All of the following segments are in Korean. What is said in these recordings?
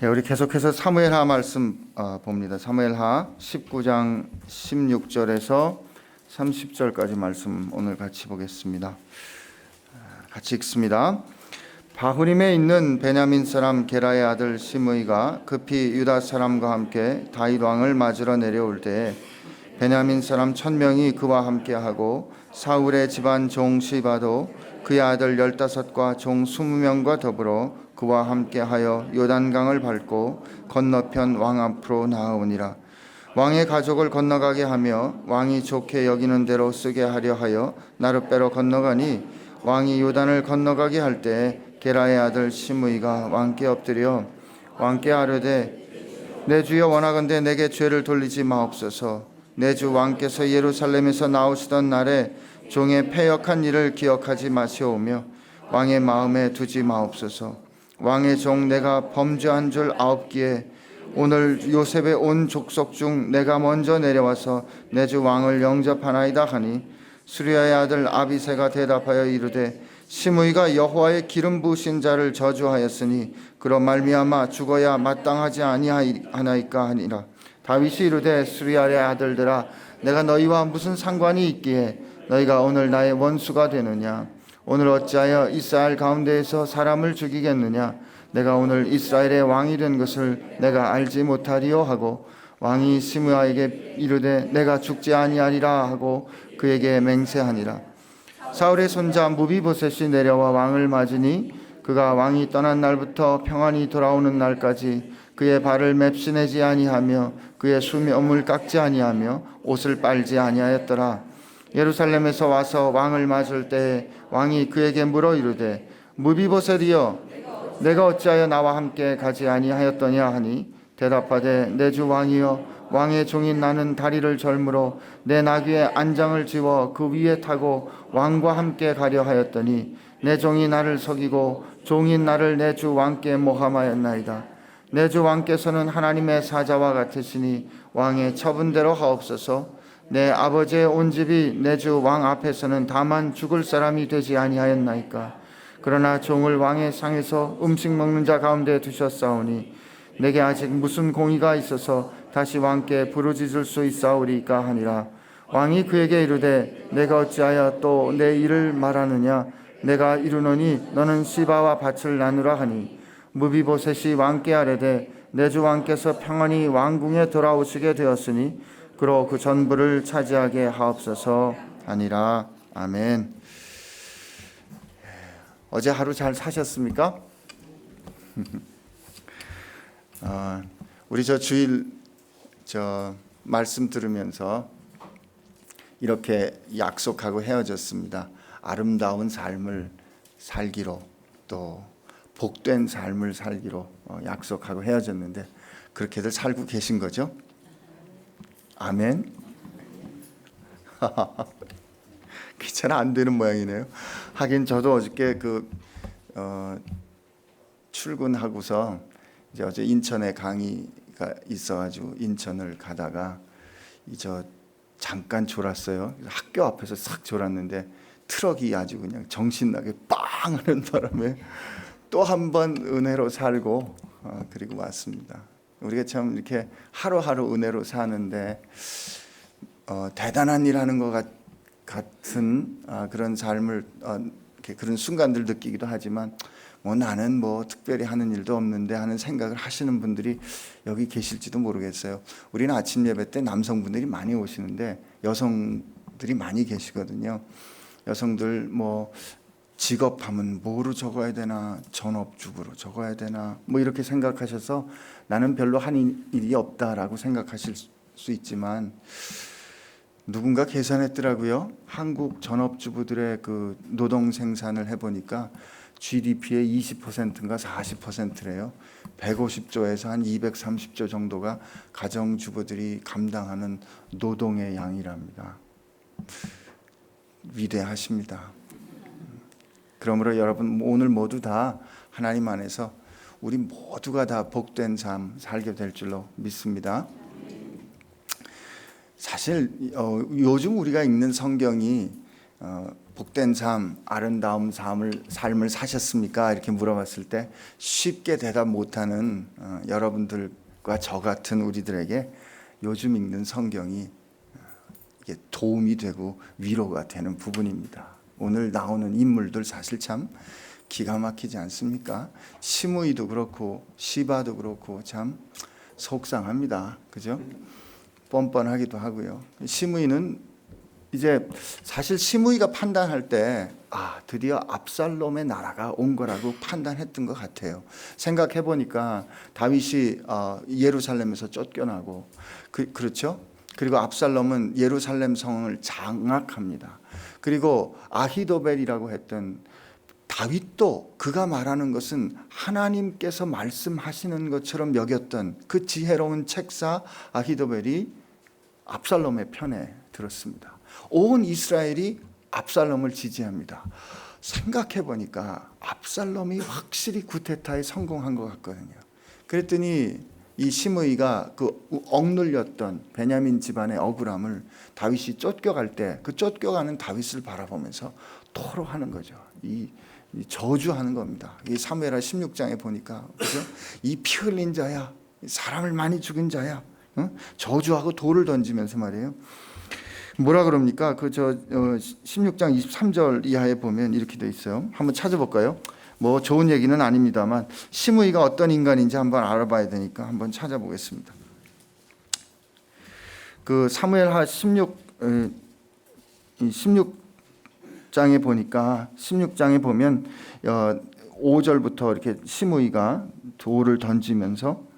우리 계속해서 사무엘하 말씀 봅니다. 사무엘하 19장 16절에서 30절까지 말씀 오늘 같이 보겠습니다. 같이 읽습니다. 바후림에 있는 베냐민 사람 게라의 아들 시므이가 급히 유다 사람과 함께 다윗 왕을 맞으러 내려올 때에 베냐민 사람 1000명이 그와 함께하고 사울의 집안 종 시바도 그의 아들 15과 종 20명과 더불어 그와 함께하여 요단강을 밟고 건너편 왕 앞으로 나아오니라. 왕의 가족을 건너가게 하며 왕이 좋게 여기는 대로 쓰게 하려 하여 나룻배로 건너가니 왕이 요단을 건너가게 할 때 게라의 아들 시므이가 왕께 엎드려 왕께 아뢰되 내 주여 원하건대 내게 죄를 돌리지 마옵소서. 내 주 왕께서 예루살렘에서 나오시던 날에 종의 패역한 일을 기억하지 마시오며 왕의 마음에 두지 마옵소서. 왕의 종 내가 범죄한 줄 아옵기에 오늘 요셉의 온 족속 중 내가 먼저 내려와서 내 주 왕을 영접하나이다 하니 수리아의 아들 아비새가 대답하여 이르되 시므이가 여호와의 기름 부으신 자를 저주하였으니 그로 말미암아 죽어야 마땅하지 아니하나이까 하니라. 다윗이 이르되 수리아의 아들들아 내가 너희와 무슨 상관이 있기에 너희가 오늘 나의 원수가 되느냐. 오늘 어찌하여 이스라엘 가운데에서 사람을 죽이겠느냐. 내가 오늘 이스라엘의 왕이 된 것을 내가 알지 못하리요 하고 왕이 시므아에게 이르되 내가 죽지 아니하리라 하고 그에게 맹세하니라. 사울의 손자 무비보셋이 내려와 왕을 맞으니 그가 왕이 떠난 날부터 평안히 돌아오는 날까지 그의 발을 맵시내지 아니하며 그의 수염을 깎지 아니하며 옷을 빨지 아니하였더라. 예루살렘에서 와서 왕을 맞을 때에 왕이 그에게 물어 이르되 무비보셋이여 내가 어찌하여 나와 함께 가지 아니하였더냐 하니 대답하되 내 주 왕이여 왕의 종인 나는 다리를 절므로 내 나귀의 안장을 지워 그 위에 타고 왕과 함께 가려 하였더니 내 종이 나를 속이고 종인 나를 내 주 왕께 모함하였나이다. 내 주 왕께서는 하나님의 사자와 같으시니 왕의 처분대로 하옵소서. 내 아버지의 온 집이 내 주 왕 앞에서는 다만 죽을 사람이 되지 아니하였나이까. 그러나 종을 왕의 상에서 음식 먹는 자 가운데 두셨사오니 내게 아직 무슨 공의가 있어서 다시 왕께 부르짖을 수 있사오리까 하니라. 왕이 그에게 이르되 내가 어찌하여 또 내 일을 말하느냐. 내가 이르노니 너는 시바와 밭을 나누라 하니 무비보셋이 왕께 아뢰되 내 주 왕께서 평안히 왕궁에 돌아오시게 되었으니 그로 그 전부를 차지하게 하옵소서 하니라. 아멘. 어제 하루 잘 사셨습니까? 우리 주일 말씀 들으면서 이렇게 약속하고 헤어졌습니다. 아름다운 삶을 살기로 또 복된 삶을 살기로 약속하고 헤어졌는데 그렇게들 살고 계신 거죠? 아멘. 잘 안 되는 모양이네요. 하긴 저도 어저께 출근하고서 이제 어제 인천에 강의가 있어가지고 인천을 가다가 잠깐 졸았어요. 학교 앞에서 싹 졸았는데 트럭이 아주 그냥 정신나게 빵 하는 바람에 또 한 번 은혜로 살고 그리고 왔습니다. 우리가 참 이렇게 하루하루 은혜로 사는데 대단한 일 하는 것 같은 그런 삶을 그런 순간들 느끼기도 하지만 나는 특별히 하는 일도 없는데 하는 생각을 하시는 분들이 여기 계실지도 모르겠어요. 우리는 아침 예배 때 남성분들이 많이 오시는데 여성들이 많이 계시거든요. 여성들 직업하면 뭐로 적어야 되나, 전업주부로 적어야 되나 이렇게 생각하셔서 나는 별로 하는 일이 없다라고 생각하실 수 있지만 누군가 계산했더라고요. 한국 전업주부들의 그 노동 생산을 해보니까 GDP의 20%인가 40%래요. 150조에서 한 230조 정도가 가정주부들이 감당하는 노동의 양이랍니다. 위대하십니다. 그러므로 여러분 오늘 모두 다 하나님 안에서 우리 모두가 다 복된 삶 살게 될 줄로 믿습니다. 사실 요즘 우리가 읽는 성경이 복된 삶, 아름다운 삶을 사셨습니까? 이렇게 물어봤을 때 쉽게 대답 못하는 여러분들과 저 같은 우리들에게 요즘 읽는 성경이 이게 도움이 되고 위로가 되는 부분입니다. 오늘 나오는 인물들 사실 참 기가 막히지 않습니까? 시므이도 그렇고 시바도 그렇고 참 속상합니다. 그죠? 뻔뻔하기도 하고요. 시므이는 이제 사실 시므이가 판단할 때 드디어 압살롬의 나라가 온 거라고 판단했던 것 같아요. 생각해 보니까 다윗이 예루살렘에서 쫓겨나고 그렇죠? 그리고 압살롬은 예루살렘 성을 장악합니다. 그리고 아히도벨이라고 했던 다윗도 그가 말하는 것은 하나님께서 말씀하시는 것처럼 여겼던 그 지혜로운 책사 아히도벨이 압살롬의 편에 들었습니다. 온 이스라엘이 압살롬을 지지합니다. 생각해 보니까 압살롬이 확실히 쿠데타에 성공한 것 같거든요. 그랬더니 이 시므이가 그 억눌렸던 베냐민 집안의 억울함을 다윗이 쫓겨갈 때 그 쫓겨가는 다윗을 바라보면서 토로하는 거죠. 이 저주하는 겁니다. 이 사무엘하 16장에 보니까 그죠? 이 피 흘린 자야, 사람을 많이 죽인 자야, 저주하고 돌을 던지면서 말이에요. 뭐라 그럽니까? 16장 23절 이하에 보면 이렇게 돼 있어요. 한번 찾아볼까요? 뭐 좋은 얘기는 아닙니다만 시므이가 어떤 인간인지 한번 알아봐야 되니까 한번 찾아보겠습니다. 그 사무엘하 16장에 보니까 16장에 보면 5절부터 이렇게 시므이가 돌을 던지면서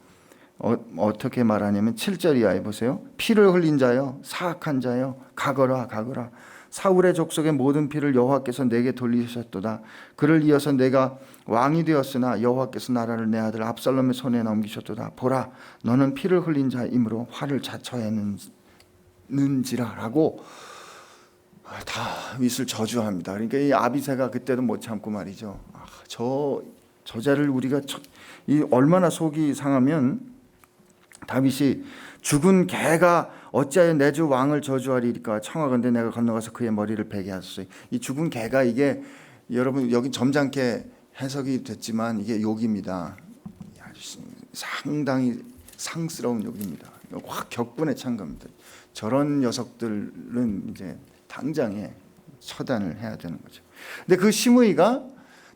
어떻게 말하냐면 7절 이하에 보세요. 피를 흘린 자여, 사악한 자여, 가거라 가거라. 사울의 족속의 모든 피를 여호와께서 내게 돌리셨도다. 그를 이어서 내가 왕이 되었으나 여호와께서 나라를 내 아들 압살롬의 손에 넘기셨도다. 보라, 너는 피를 흘린 자이므로 화를 자초했는지라라고 다윗을 저주합니다. 그러니까 이 아비새가 그때도 못 참고 말이죠. 저 저자를 우리가 얼마나 속이 상하면 다윗이 죽은 개가 어찌하여 내 주 왕을 저주하리까 청하건대 내가 건너가서 그의 머리를 베게 하소서. 이 죽은 개가 이게 여러분 여기 점잖게 해석이 됐지만 이게 욕입니다. 상당히 상스러운 욕입니다. 확 격분에 찬 겁니다. 저런 녀석들은 이제 당장에 처단을 해야 되는 거죠. 근데 그 시므이가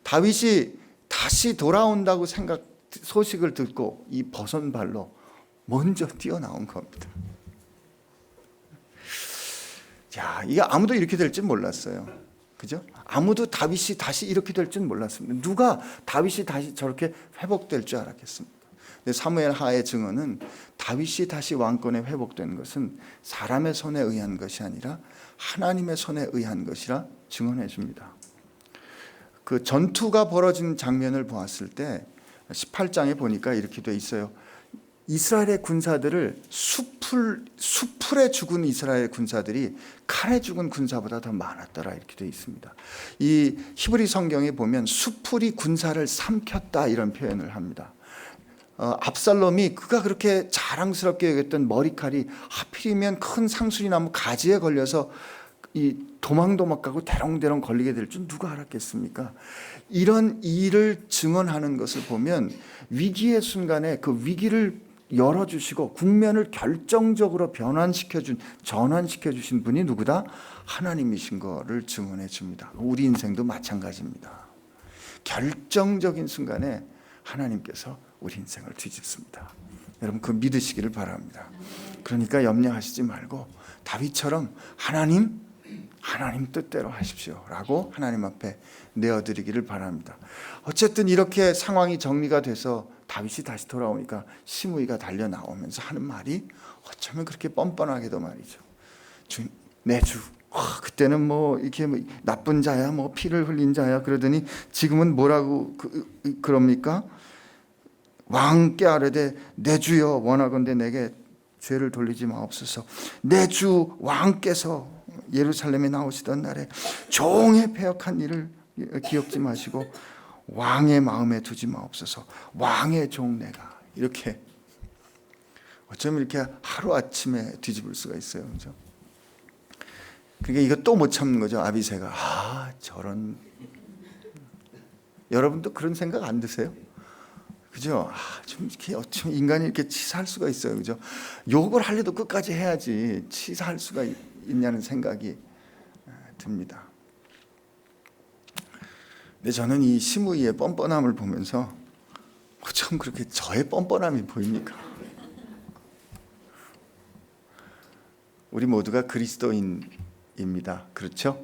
다윗이 다시 돌아온다고 소식을 듣고 이 버선 발로 먼저 뛰어나온 겁니다. 자, 이게 아무도 이렇게 될 줄 몰랐어요. 그죠? 아무도 다윗이 다시 이렇게 될 줄 몰랐습니다. 누가 다윗이 다시 저렇게 회복될 줄 알았겠습니까? 근데 사무엘 하의 증언은 다윗이 다시 왕권에 회복된 것은 사람의 손에 의한 것이 아니라 하나님의 손에 의한 것이라 증언해 줍니다. 그 전투가 벌어진 장면을 보았을 때 18장에 보니까 이렇게 돼 있어요. 이스라엘의 군사들을 수풀에 죽은 이스라엘 군사들이 칼에 죽은 군사보다 더 많았더라 이렇게 돼 있습니다. 이 히브리 성경에 보면 수풀이 군사를 삼켰다 이런 표현을 합니다. 압살롬이 그가 그렇게 자랑스럽게 여겼던 머리칼이 하필이면 큰 상수리나무 가지에 걸려서 이 도망도망 가고 대롱대롱 걸리게 될 줄 누가 알았겠습니까? 이런 일을 증언하는 것을 보면 위기의 순간에 그 위기를 열어주시고 국면을 결정적으로 전환시켜 주신 분이 누구다? 하나님이신 거를 증언해 줍니다. 우리 인생도 마찬가지입니다. 결정적인 순간에 하나님께서 우리 인생을 뒤집습니다. 여러분 그 믿으시기를 바랍니다. 그러니까 염려하시지 말고 다윗처럼 하나님 뜻대로 하십시오 라고 하나님 앞에 내어드리기를 바랍니다. 어쨌든 이렇게 상황이 정리가 돼서 다윗이 다시 돌아오니까 시므이가 달려 나오면서 하는 말이 어쩌면 그렇게 뻔뻔하게도 말이죠. 내 주. 그때는 뭐 이렇게 나쁜 자야, 뭐 피를 흘린 자야 그러더니 지금은 뭐라고 그럽니까? 왕께 아뢰되 내 주여 원하건대 내게 죄를 돌리지 마옵소서. 내 주 왕께서 예루살렘에 나오시던 날에 종의 패역한 일을 기억지 마시고 왕의 마음에 두지 마옵소서. 왕의 종 내가 이렇게 어쩌면 이렇게 하루아침에 뒤집을 수가 있어요. 그렇죠? 그러니까 이거 또 못 참는 거죠. 아비새가 저런. 여러분도 그런 생각 안 드세요? 그죠? 좀 이렇게 어쩜 인간이 이렇게 치사할 수가 있어요, 그죠? 욕을 하려도 끝까지 해야지 치사할 수가 있냐는 생각이 듭니다. 근데 저는 이 시므이의 뻔뻔함을 보면서 어쩜 그렇게 저의 뻔뻔함이 보입니까? 우리 모두가 그리스도인입니다. 그렇죠?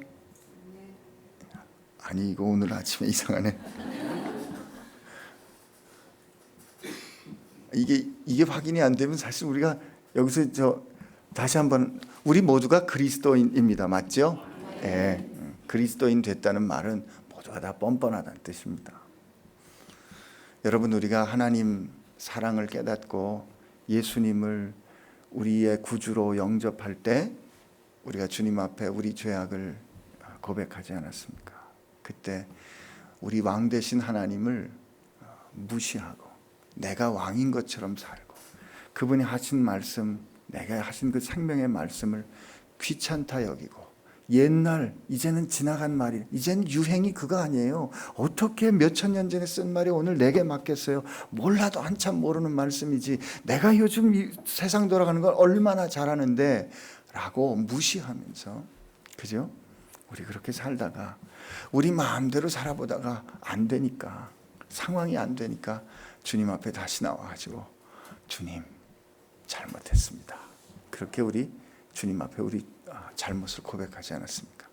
아니, 이거 오늘 아침에 이상하네. 이게 확인이 안 되면 사실 우리가 여기서 다시 한번 우리 모두가 그리스도인입니다. 맞죠? 네. 그리스도인 됐다는 말은 모두가 다 뻔뻔하다는 뜻입니다. 여러분, 우리가 하나님 사랑을 깨닫고 예수님을 우리의 구주로 영접할 때 우리가 주님 앞에 우리 죄악을 고백하지 않았습니까? 그때 우리 왕 되신 하나님을 무시하고 내가 왕인 것처럼 살고 그분이 하신 말씀, 내가 하신 그 생명의 말씀을 귀찮다 여기고 옛날, 이제는 지나간 말이, 이제는 유행이 그거 아니에요. 어떻게 몇천 년 전에 쓴 말이 오늘 내게 맞겠어요? 몰라도 한참 모르는 말씀이지. 내가 요즘 이 세상 돌아가는 걸 얼마나 잘하는데 라고 무시하면서, 그죠? 우리 그렇게 살다가 우리 마음대로 살아보다가 안 되니까, 상황이 안 되니까 주님 앞에 다시 나와가지고 주님 잘못했습니다. 그렇게 우리 주님 앞에 우리 잘못을 고백하지 않았습니까?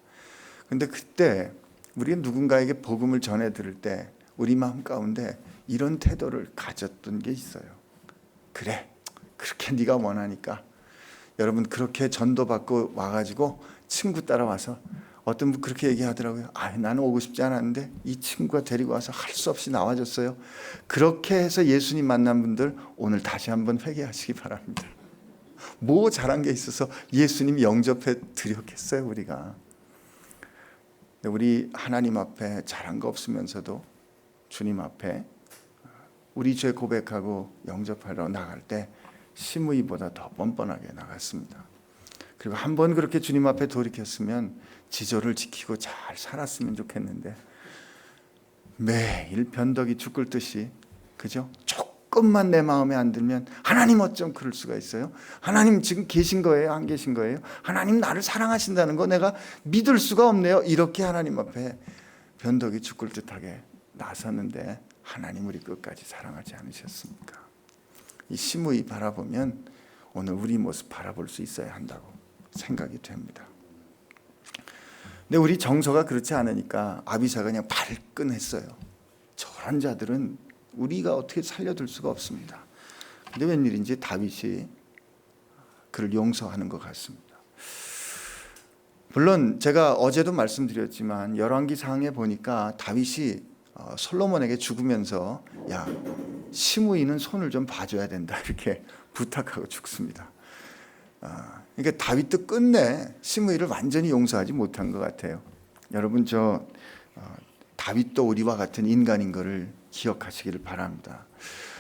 근데 그때 우리가 누군가에게 복음을 전해 들을 때 우리 마음 가운데 이런 태도를 가졌던 게 있어요. 그래, 그렇게 네가 원하니까. 여러분, 그렇게 전도받고 와가지고 친구 따라와서 어떤 분 그렇게 얘기하더라고요. 나는 오고 싶지 않았는데 이 친구가 데리고 와서 할 수 없이 나와줬어요. 그렇게 해서 예수님 만난 분들 오늘 다시 한번 회개하시기 바랍니다. 뭐 잘한 게 있어서 예수님 영접해 드렸겠어요, 우리가. 우리 하나님 앞에 잘한 거 없으면서도 주님 앞에 우리 죄 고백하고 영접하러 나갈 때 시므이보다 더 뻔뻔하게 나갔습니다. 그리고 한번 그렇게 주님 앞에 돌이켰으면 지조를 지키고 잘 살았으면 좋겠는데 매일 변덕이 죽을 듯이, 그죠? 조금만 내 마음에 안 들면 하나님 어쩜 그럴 수가 있어요? 하나님 지금 계신 거예요? 안 계신 거예요? 하나님 나를 사랑하신다는 거 내가 믿을 수가 없네요. 이렇게 하나님 앞에 변덕이 죽을 듯하게 나섰는데 하나님 우리 끝까지 사랑하지 않으셨습니까? 이 시므이 바라보면 오늘 우리 모습 바라볼 수 있어야 한다고 생각이 됩니다. 근데 우리 정서가 그렇지 않으니까 아비새가 그냥 발끈했어요. 저런 자들은 우리가 어떻게 살려둘 수가 없습니다. 근데 웬일인지 다윗이 그를 용서하는 것 같습니다. 물론 제가 어제도 말씀드렸지만 열왕기상에 보니까 다윗이 솔로몬에게 죽으면서 야, 시므이는 손을 좀 봐줘야 된다 이렇게 부탁하고 죽습니다. 그러니까 다윗도 끝내 시므이를 완전히 용서하지 못한 것 같아요. 여러분, 다윗도 우리와 같은 인간인 것을 기억하시기를 바랍니다.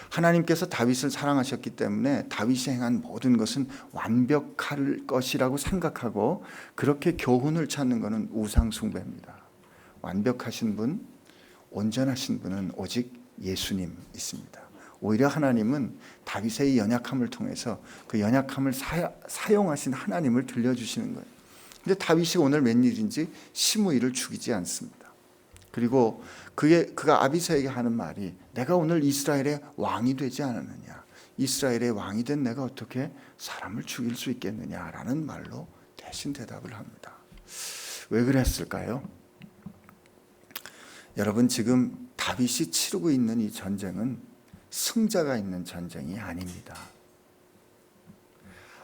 하나님께서 다윗을 사랑하셨기 때문에 다윗이 행한 모든 것은 완벽할 것이라고 생각하고 그렇게 교훈을 찾는 것은 우상 숭배입니다. 완벽하신 분, 온전하신 분은 오직 예수님 있습니다. 오히려 하나님은 다윗의 연약함을 통해서 그 연약함을 사용하신 하나님을 들려주시는 거예요. 근데 다윗이 오늘 웬일인지 시므이를 죽이지 않습니다. 그리고 그가 아비새에게 하는 말이 내가 오늘 이스라엘의 왕이 되지 않았느냐, 이스라엘의 왕이 된 내가 어떻게 사람을 죽일 수 있겠느냐라는 말로 대신 대답을 합니다. 왜 그랬을까요? 여러분, 지금 다윗이 치르고 있는 이 전쟁은 승자가 있는 전쟁이 아닙니다.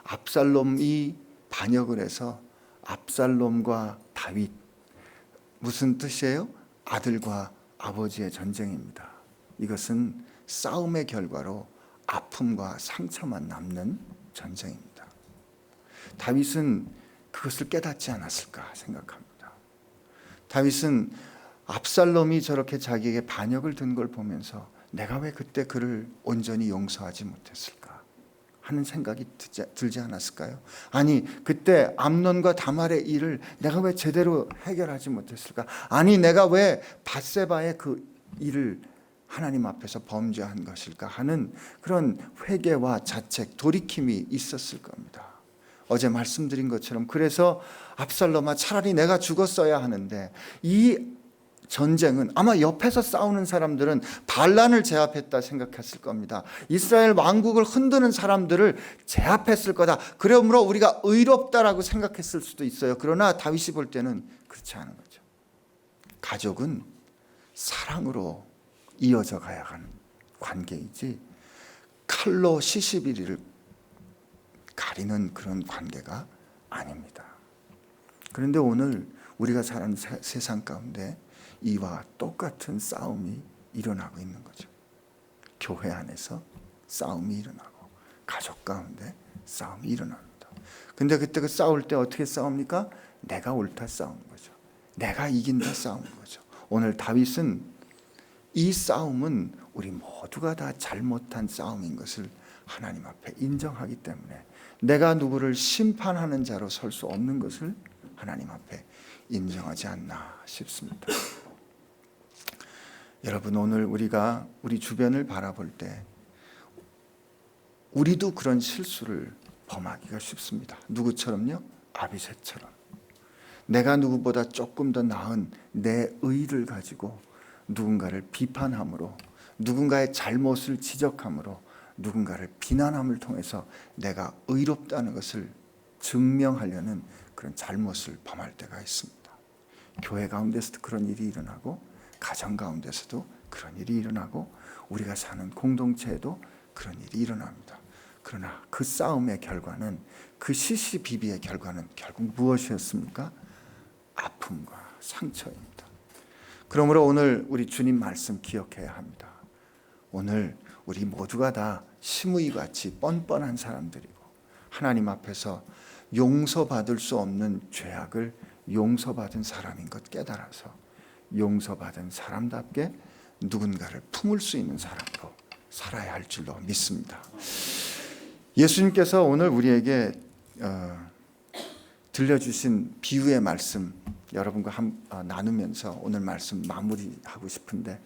압살롬이 반역을 해서 압살롬과 다윗, 무슨 뜻이에요? 아들과 아버지의 전쟁입니다. 이것은 싸움의 결과로 아픔과 상처만 남는 전쟁입니다. 다윗은 그것을 깨닫지 않았을까 생각합니다. 다윗은 압살롬이 저렇게 자기에게 반역을 든 걸 보면서 내가 왜 그때 그를 온전히 용서하지 못했을까 하는 생각이 들지 않았을까요? 아니 그때 암논과 다말의 일을 내가 왜 제대로 해결하지 못했을까? 아니 내가 왜 밧세바의 그 일을 하나님 앞에서 범죄한 것일까 하는 그런 회개와 자책, 돌이킴이 있었을 겁니다. 어제 말씀드린 것처럼 그래서 압살롬아 차라리 내가 죽었어야 하는데, 이 전쟁은 아마 옆에서 싸우는 사람들은 반란을 제압했다 생각했을 겁니다. 이스라엘 왕국을 흔드는 사람들을 제압했을 거다. 그러므로 우리가 의롭다라고 생각했을 수도 있어요. 그러나 다윗이 볼 때는 그렇지 않은 거죠. 가족은 사랑으로 이어져 가야 하는 관계이지 칼로 시시비리를 가리는 그런 관계가 아닙니다. 그런데 오늘 우리가 사는 세상 가운데 이와 똑같은 싸움이 일어나고 있는 거죠. 교회 안에서 싸움이 일어나고 가족 가운데 싸움이 일어납니다. 근데 그때 그 싸울 때 어떻게 싸웁니까? 내가 옳다 싸우는 거죠. 내가 이긴다 싸우는 거죠. 오늘 다윗은 이 싸움은 우리 모두가 다 잘못한 싸움인 것을 하나님 앞에 인정하기 때문에 내가 누구를 심판하는 자로 설 수 없는 것을 하나님 앞에 인정하지 않나 싶습니다. 여러분, 오늘 우리가 우리 주변을 바라볼 때 우리도 그런 실수를 범하기가 쉽습니다. 누구처럼요? 아비새처럼. 내가 누구보다 조금 더 나은 내 의를 가지고 누군가를 비판함으로, 누군가의 잘못을 지적함으로, 누군가를 비난함을 통해서 내가 의롭다는 것을 증명하려는 그런 잘못을 범할 때가 있습니다. 교회 가운데서도 그런 일이 일어나고 가정 가운데서도 그런 일이 일어나고 우리가 사는 공동체에도 그런 일이 일어납니다. 그러나 그 싸움의 결과는, 그 시시비비의 결과는 결국 무엇이었습니까? 아픔과 상처입니다. 그러므로 오늘 우리 주님 말씀 기억해야 합니다. 오늘 우리 모두가 다 시므이같이 뻔뻔한 사람들이고 하나님 앞에서 용서받을 수 없는 죄악을 용서받은 사람인 것 깨달아서 용서받은 사람답게 누군가를 품을 수 있는 사람으로 살아야 할 줄로 믿습니다. 예수님께서 오늘 우리에게 들려주신 비유의 말씀 여러분과 나누면서 오늘 말씀 마무리하고 싶은데,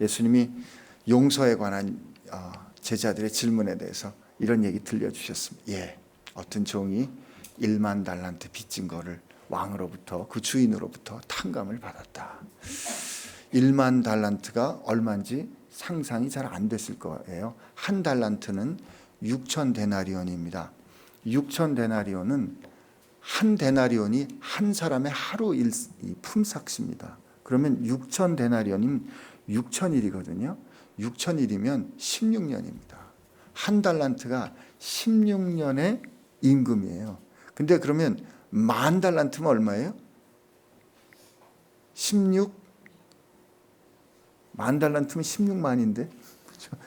예수님이 용서에 관한 제자들의 질문에 대해서 이런 얘기 들려주셨습니다. 어떤 종이 1만 달란트 빚진 거를 왕으로부터, 그 주인으로부터 탕감을 받았다. 1만 달란트가 얼마인지 상상이 잘 안 됐을 거예요. 한 달란트는 6천 데나리온입니다. 6천 데나리온은 한 데나리온이 한 사람의 하루 품삯입니다. 그러면 6천 데나리온이면 6천일이거든요. 6천일이면 16년입니다. 한 달란트가 16년의 임금이에요. 근데 그러면 만 달란트면 얼마예요? 16만 달란트면 16만인데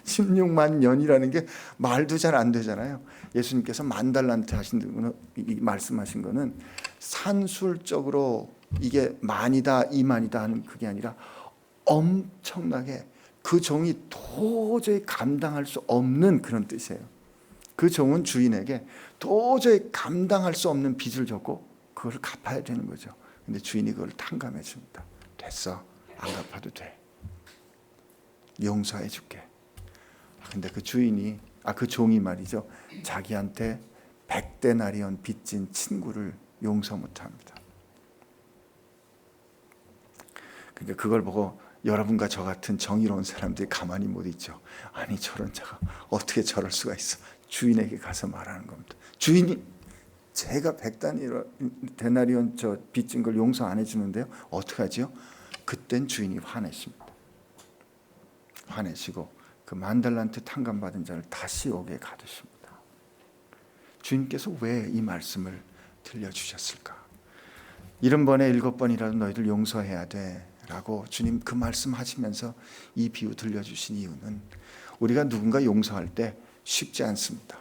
16만 년이라는 게 말도 잘 안 되잖아요. 예수님께서 만 달란트 말씀하신 거는 산술적으로 이게 만이다 이만이다 하는 그게 아니라 엄청나게 그 종이 도저히 감당할 수 없는 그런 뜻이에요. 그 종은 주인에게 도저히 감당할 수 없는 빚을 졌고 그걸 갚아야 되는 거죠. 근데 주인이 그걸 탕감해 줍니다. 됐어, 안 갚아도 돼, 용서해 줄게. 근데 그 종이 말이죠, 자기한테 100데나리온 빚진 친구를 용서 못합니다. 그러니까 그걸 보고 여러분과 저 같은 정의로운 사람들이 가만히 못 있죠. 아니 저런 자가 어떻게 저럴 수가 있어. 주인에게 가서 말하는 겁니다. 주인이 제가 100데나리온 저 빚진 걸 용서 안 해주는데요, 어떡하지요? 그땐 주인이 화내십니다. 화내시고 그 만 달란트 탕감받은 자를 다시 옥에 가두십니다. 주인께서 왜 이 말씀을 들려주셨을까? 70번에 7번이라도 너희들 용서해야 돼 라고 주님 그 말씀하시면서 이 비유 들려주신 이유는, 우리가 누군가 용서할 때 쉽지 않습니다.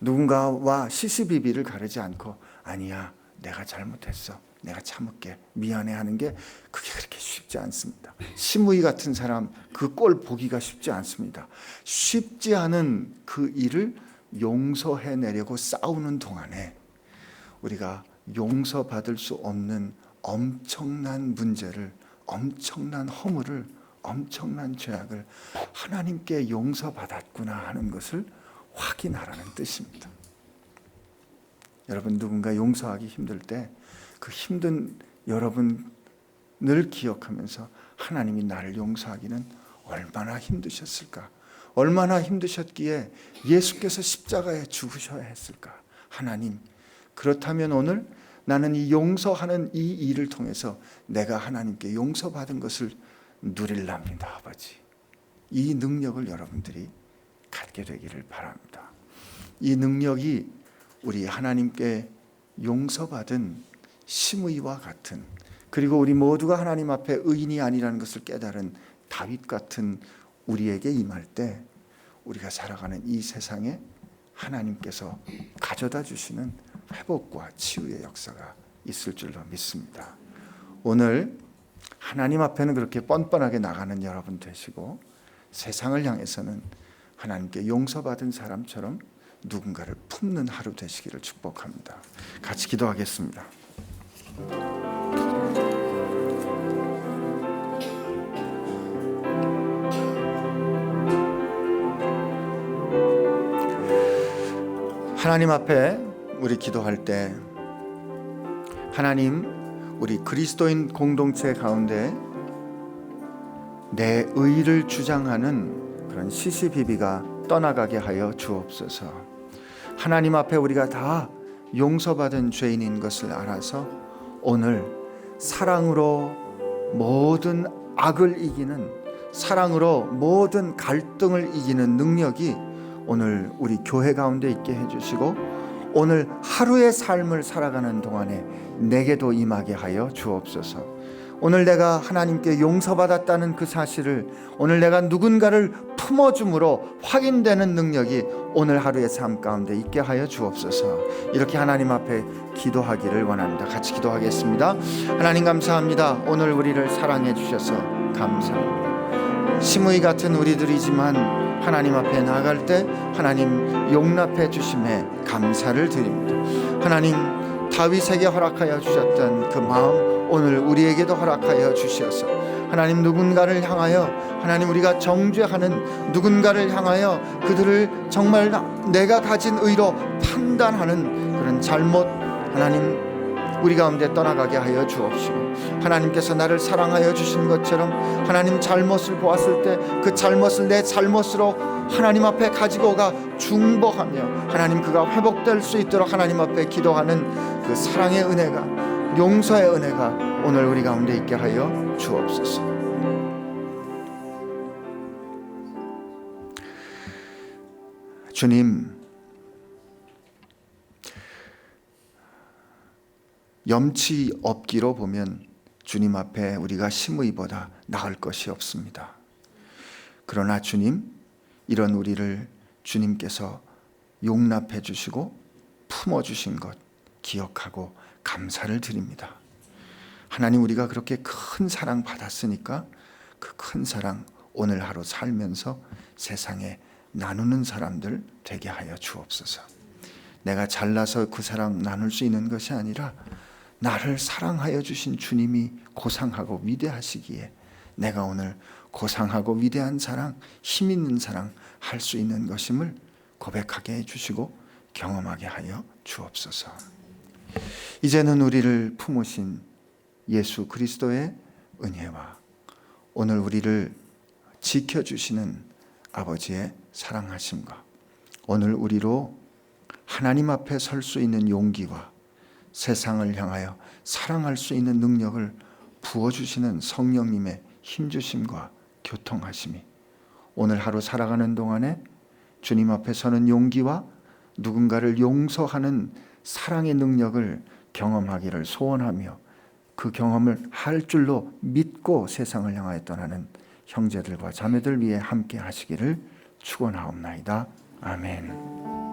누군가와 시시비비를 가르지 않고 아니야 내가 잘못했어, 내가 참을게, 미안해 하는 게 그게 그렇게 쉽지 않습니다. 시므이 같은 사람 그 꼴 보기가 쉽지 않습니다. 쉽지 않은 그 일을 용서해내려고 싸우는 동안에 우리가 용서받을 수 없는 엄청난 문제를, 엄청난 허물을, 엄청난 죄악을 하나님께 용서받았구나 하는 것을 확인하라는 뜻입니다. 여러분, 누군가 용서하기 힘들 때 그 힘든 여러분을 기억하면서 하나님이 나를 용서하기는 얼마나 힘드셨을까? 얼마나 힘드셨기에 예수께서 십자가에 죽으셔야 했을까? 하나님, 그렇다면 오늘 나는 이 용서하는 이 일을 통해서 내가 하나님께 용서받은 것을 누릴랍니다, 아버지. 이 능력을 여러분들이 갖게 되기를 바랍니다. 이 능력이 우리 하나님께 용서받은 시므이와 같은, 그리고 우리 모두가 하나님 앞에 의인이 아니라는 것을 깨달은 다윗 같은 우리에게 임할 때 우리가 살아가는 이 세상에 하나님께서 가져다 주시는 회복과 치유의 역사가 있을 줄로 믿습니다. 오늘 하나님 앞에는 그렇게 뻔뻔하게 나가는 여러분 되시고, 세상을 향해서는 하나님께 용서받은 사람처럼 누군가를 품는 하루 되시기를 축복합니다. 같이 기도하겠습니다. 하나님 앞에 우리 기도할 때, 하나님, 우리 그리스도인 공동체 가운데 내 의를 주장하는 그런 시시비비가 떠나가게 하여 주옵소서. 하나님 앞에 우리가 다 용서받은 죄인인 것을 알아서 오늘 사랑으로 모든 악을 이기는, 사랑으로 모든 갈등을 이기는 능력이 오늘 우리 교회 가운데 있게 해주시고, 오늘 하루의 삶을 살아가는 동안에 내게도 임하게 하여 주옵소서. 오늘 내가 하나님께 용서받았다는 그 사실을, 오늘 내가 누군가를 품어줌으로 확인되는 능력이 오늘 하루의 삶 가운데 있게 하여 주옵소서. 이렇게 하나님 앞에 기도하기를 원합니다. 같이 기도하겠습니다. 하나님, 감사합니다. 오늘 우리를 사랑해 주셔서 감사합니다. 시므이 같은 우리들이지만 하나님 앞에 나아갈 때 하나님 용납해 주심에 감사를 드립니다. 하나님, 다윗에게 허락하여 주셨던 그 마음 오늘 우리에게도 허락하여 주시어서 하나님, 누군가를 향하여, 하나님, 우리가 정죄하는 누군가를 향하여 그들을 정말 내가 가진 의로 판단하는 그런 잘못, 하나님, 우리 가운데 떠나가게 하여 주옵시고, 하나님께서 나를 사랑하여 주신 것처럼 하나님, 잘못을 보았을 때 그 잘못을 내 잘못으로 하나님 앞에 가지고 가 중보하며 하나님, 그가 회복될 수 있도록 하나님 앞에 기도하는 그 사랑의 은혜가, 용서의 은혜가 오늘 우리 가운데 있게 하여 주옵소서. 주님, 염치 없기로 보면 주님 앞에 우리가 시므이보다 나을 것이 없습니다. 그러나 주님, 이런 우리를 주님께서 용납해 주시고 품어 주신 것 기억하고 감사를 드립니다. 하나님, 우리가 그렇게 큰 사랑 받았으니까 그 큰 사랑 오늘 하루 살면서 세상에 나누는 사람들 되게 하여 주옵소서. 내가 잘나서 그 사랑 나눌 수 있는 것이 아니라 나를 사랑하여 주신 주님이 고상하고 위대하시기에 내가 오늘 고상하고 위대한 사랑, 힘 있는 사랑 할 수 있는 것임을 고백하게 해주시고 경험하게 하여 주옵소서. 이제는 우리를 품으신 예수 그리스도의 은혜와 오늘 우리를 지켜주시는 아버지의 사랑하심과 오늘 우리로 하나님 앞에 설 수 있는 용기와 세상을 향하여 사랑할 수 있는 능력을 부어주시는 성령님의 힘주심과 교통하심이 오늘 하루 살아가는 동안에 주님 앞에 서는 용기와 누군가를 용서하는 사랑의 능력을 경험하기를 소원하며 그 경험을 할 줄로 믿고 세상을 향하여 떠나는 형제들과 자매들 위해 함께 하시기를 축원하옵나이다. 아멘.